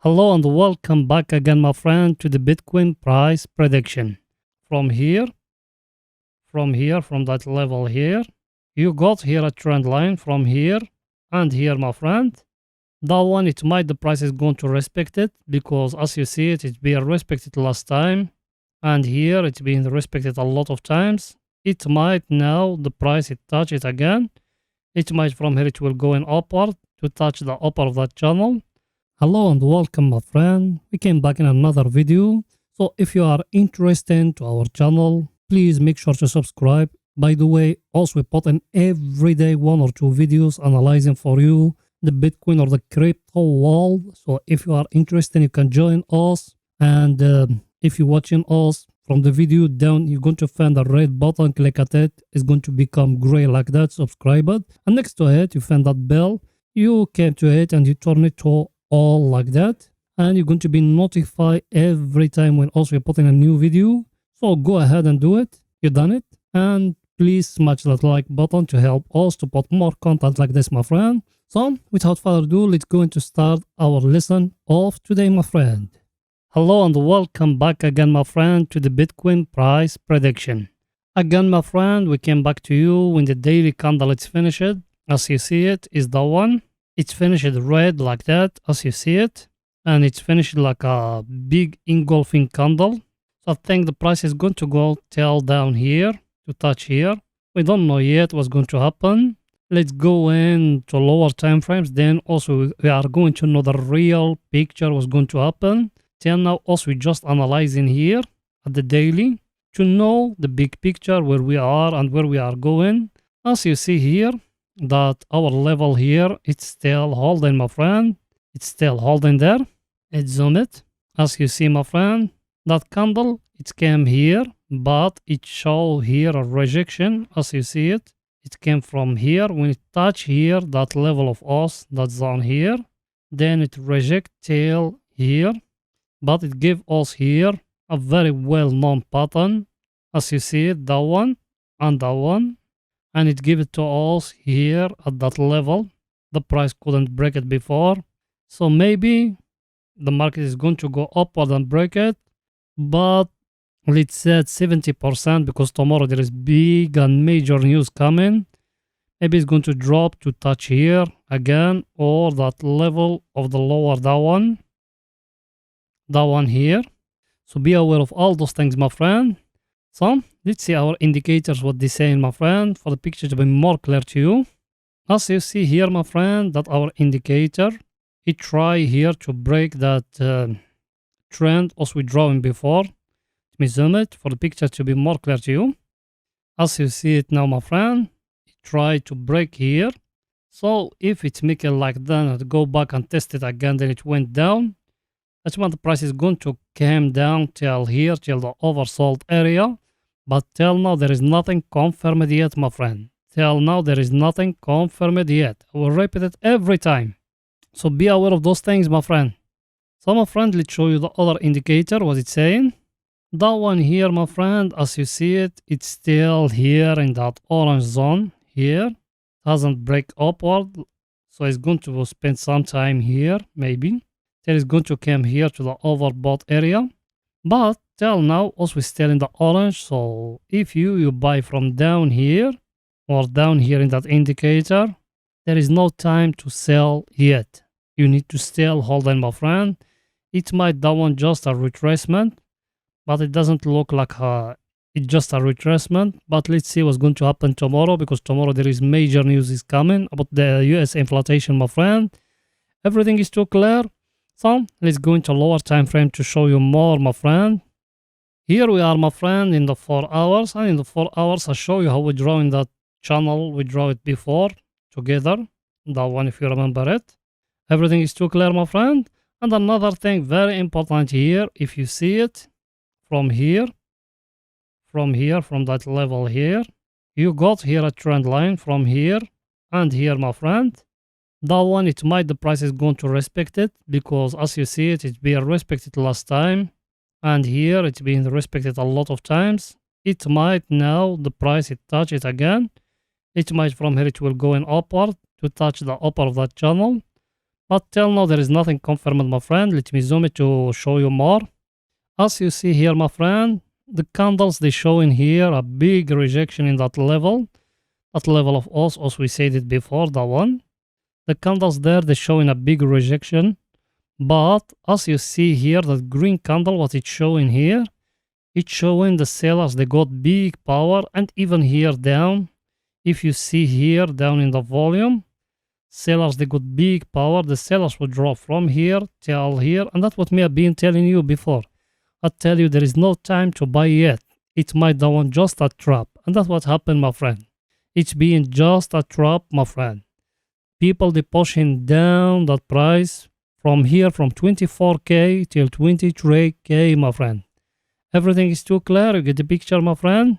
Hello and welcome back again, my friend, to the Bitcoin price prediction. From here, from that level here, you got here a trend line from here and here, my friend. That one, it might the price is going to respect it because as you see it, it's been respected last time. And here it's been respected a lot of times. It might now the price it touch it again. It might from here it will go in upward to touch the upper of that channel. Hello and welcome, my friend. We came back in another video. So if you are interested to our channel, please make sure to subscribe. By the way, also we put in every day 1 or 2 videos analyzing for you the Bitcoin or the crypto world. So if you are interested, you can join us. And if you're watching us from the video down, you're going to find the red button. Click at it. It's going to become gray like that. Subscribe it. And next to it, you find that bell. You came to it and you turn it to all like that, and you're going to be notified every time when also we put in a new video. So go ahead and do it. You done it, and please smash that like button to help us to put more content like this, my friend. So without further ado, let's go into start our lesson of today, my friend. Hello and welcome back again, my friend, to the Bitcoin price prediction. Again, my friend, we came back to you when the daily candle is finished. As you see it is the one. It's finished red like that, as you see it. And it's finished like a big engulfing candle. So I think the price is going to go tail down here to touch here. We don't know yet what's going to happen. Let's go into lower time frames. Then also we are going to know the real picture what's going to happen. Till now also we just analyzing here at the daily to know the big picture where we are and where we are going. As you see here, that our level here, it's still holding, my friend. It's still holding there. Let's zoom it. As you see, my friend, that candle, it came here, but it show here a rejection. As you see it, it came from here. When it touch here, that level of us, that zone here, then it reject tail here, but it give us here a very well-known pattern. As you see it, that one and that one. And it give it to us here at that level. The price couldn't break it before. So maybe the market is going to go upward and break it. But let's say 70% because tomorrow there is big and major news coming. Maybe it's going to drop to touch here again or that level of the lower that one. That one here. So be aware of all those things, my friend. So let's see our indicators, what they say, my friend, for the picture to be more clear to you. As you see here, my friend, that our indicator, it try here to break that trend as we drawing before. Let me zoom it for the picture to be more clear to you. As you see it now, my friend, it try to break here. So if it's making like that, go back and test it again, then it went down. That's when the price is going to come down till here, till the oversold area. But till now, there is nothing confirmed yet, my friend. Till now, there is nothing confirmed yet. I will repeat it every time. So be aware of those things, my friend. So, my friend, let's show you the other indicator, what it's saying. That one here, my friend, as you see it, it's still here in that orange zone here. It hasn't break upward. So it's going to spend some time here, maybe. Then it's going to come here to the overbought area. But till now, also still in the orange. So if you buy from down here or down here in that indicator, there is no time to sell yet. You need to still hold on, my friend. It might that one just a retracement, but it doesn't look like it's just a retracement. But let's see what's going to happen tomorrow, because tomorrow there is major news is coming about the US inflation, my friend. Everything is too clear. So let's go into lower time frame to show you more, my friend. Here we are, my friend, in the 4 hours. And in the 4 hours, I show you how we draw in that channel. We draw it before together. That one, if you remember it. Everything is too clear, my friend. And another thing very important here, if you see it from here, from that level here, you got here a trend line from here and here, my friend. That one, it might the price is going to respect it because as you see it, it's been respected last time. And here it's been respected a lot of times. It might now the price it touch it again. It might from here it will go in upward to touch the upper of that channel. But till now there is nothing confirmed, my friend. Let me zoom it to show you more. As you see here, my friend, the candles they show in here a big rejection in that level of us, as we said it before, that one. The candles there they showing a big rejection, but as you see here, that green candle, what it's showing here, it's showing the sellers they got big power. And even here down, if you see here down in the volume, sellers they got big power. The sellers will drop from here till here, and that's what me have been telling you before. I tell you there is no time to buy yet. It might that one just a trap, and that's what happened, my friend. It's being just a trap, my friend. People they pushing down that price from here from 24k till 23k, my friend. Everything is too clear. You get the picture, my friend.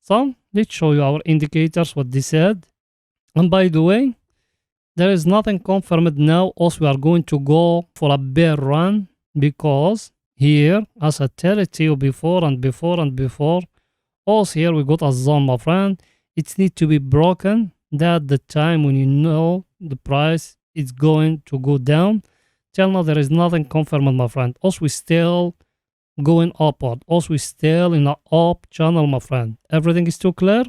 So let's show you our indicators, what they said. And by the way, there is nothing confirmed now. Also, we are going to go for a bear run, because here, as I tell it to you before and before and before, also here we got a zone, my friend. It needs to be broken. That the time when you know the price is going to go down. Till now there is nothing confirmed, my friend. Also, we still going upward. Also, we still in the up channel, my friend. Everything is too clear.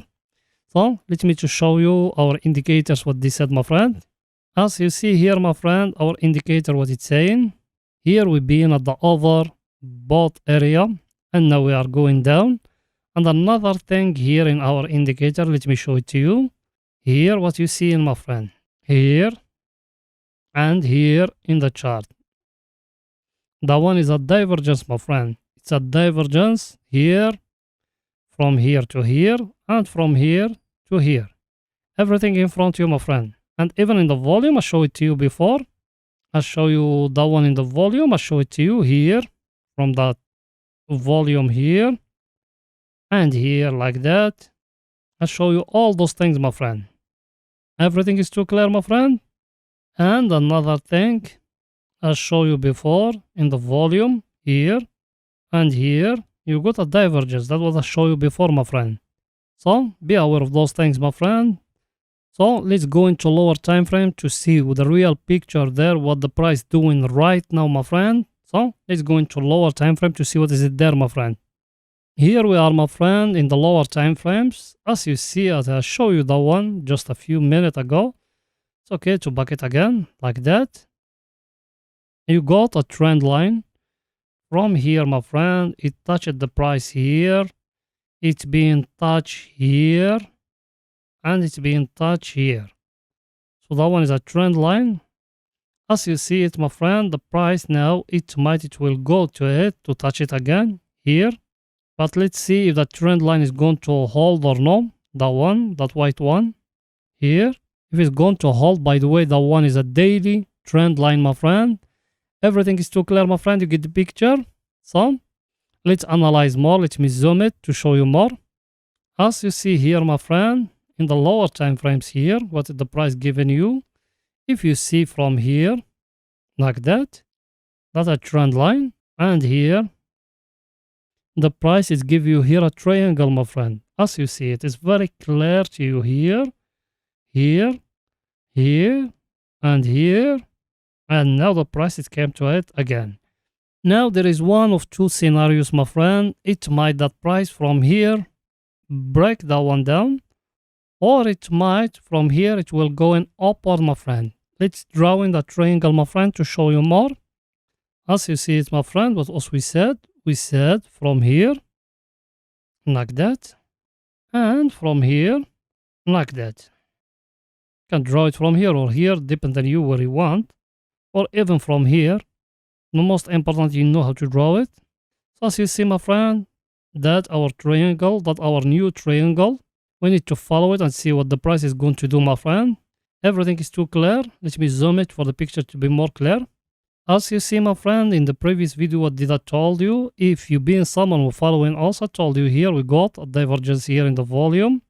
So let me just show you our indicators, what they said, my friend. As you see here, my friend, our indicator, what it's saying. Here we been at the overbought area, and now we are going down. And another thing here in our indicator, let me show it to you. Here, what you see in, my friend. Here and here in the chart. That one is a divergence, my friend. It's a divergence here, from here to here, and from here to here. Everything in front of you, my friend. And even in the volume, I showed it to you before. I show you that one in the volume. I show it to you here, from that volume here, and here like that. I show you all those things, my friend. Everything is too clear, my friend. And another thing, I show you before in the volume here and here, you got a divergence. That was I show you before, my friend. So be aware of those things, my friend. So let's go into lower time frame to see with the real picture there what the price doing right now, my friend. So let's go into lower time frame to see what is it there, my friend. Here we are, my friend, in the lower time frames. As you see, as I show you the one just a few minutes ago. It's okay to back it again like that. You got a trend line from here, my friend. It touched the price here. It's being touched here, and it's being touched here. So that one is a trend line. As you see it, my friend, the price now, it will go to it to touch it again here. But let's see if that trend line is going to hold or no. That white one here. If it's going to hold, by the way, that one is a daily trend line, my friend. Everything is too clear, my friend. You get the picture. So let's analyze more. Let me zoom it to show you more. As you see here, my friend, in the lower time frames here, what is the price giving you? If you see from here, like that, that's a trend line. And here, the price is give you here a triangle, my friend. As you see, it is very clear to you here, here, here, and here. And now the prices came to it again. Now there is one of two scenarios, my friend. It might that price from here break that one down, or it might from here it will go in upward, my friend. Let's draw in the triangle, my friend, to show you more. As you see it, my friend, what else we said from here like that, and from here like that. You can draw it from here or here, depending on you where you want, or even from here. The most important, you know how to draw it. So as you see, my friend, that our triangle, that our new triangle, we need to follow it and see what the price is going to do, my friend. Everything is too clear. Let me zoom it for the picture to be more clear. As you see, my friend, in the previous video, what did I told you? If you been someone who following us, I told you here we got a divergence here in the volume,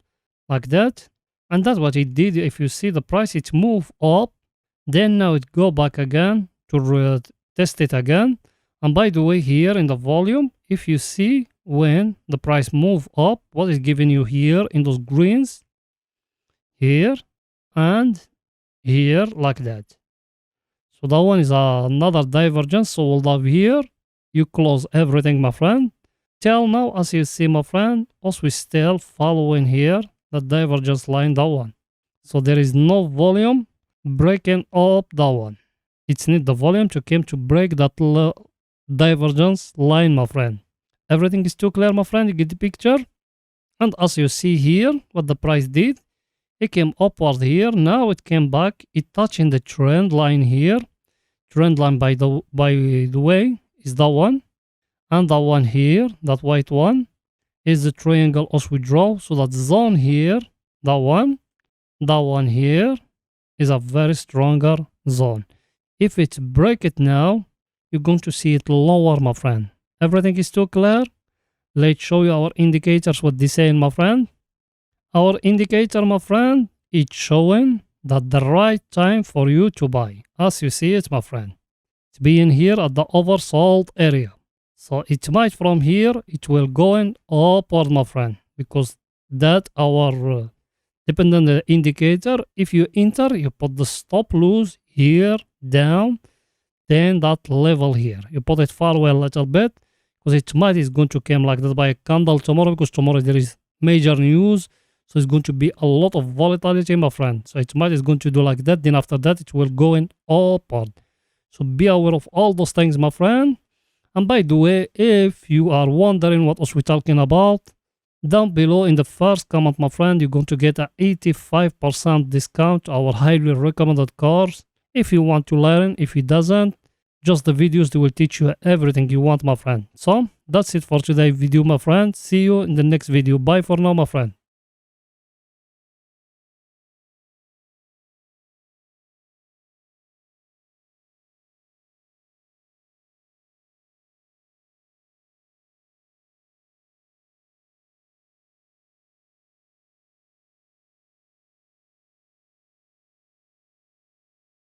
like that. And that's what it did. If you see the price, it move up. Then now it go back again to test it again. And by the way, here in the volume, if you see when the price move up, what is giving you here in those greens, here and here like that. So that one is another divergence. So we'll have here, you close everything, my friend. Till now, as you see, my friend, also we still following here the divergence line, that one. So there is no volume breaking up that one. It's need the volume to come to break that divergence line, my friend. Everything is too clear, my friend. You get the picture. And as you see here, what the price did, it came upward here. Now it came back. It touching the trend line here. Trend line, by the way, is that one. And that one here, that white one, is the triangle as we draw. So that zone here, that one here, is a very stronger zone. If it break it now, you're going to see it lower, my friend. Everything is too clear. Let's show you our indicators, what they say, my friend. Our indicator, my friend, is showing that the right time for you to buy. As you see it, my friend, it's being here at the oversold area. So it might from here, it will go in upward, my friend, because that our dependent indicator, if you enter, you put the stop loss here down, then that level here. You put it far away a little bit, because it might is going to come like that by a candle tomorrow, because tomorrow there is major news. So it's going to be a lot of volatility, my friend. So it might is going to do like that. Then after that, it will go in upward. So be aware of all those things, my friend. And by the way, if you are wondering what else we're talking about, down below in the first comment, my friend, you're going to get an 85% discount to our highly recommended course. If you want to learn, if you doesn't, just the videos, they will teach you everything you want, my friend. So that's it for today's video, my friend. See you in the next video. Bye for now, my friend.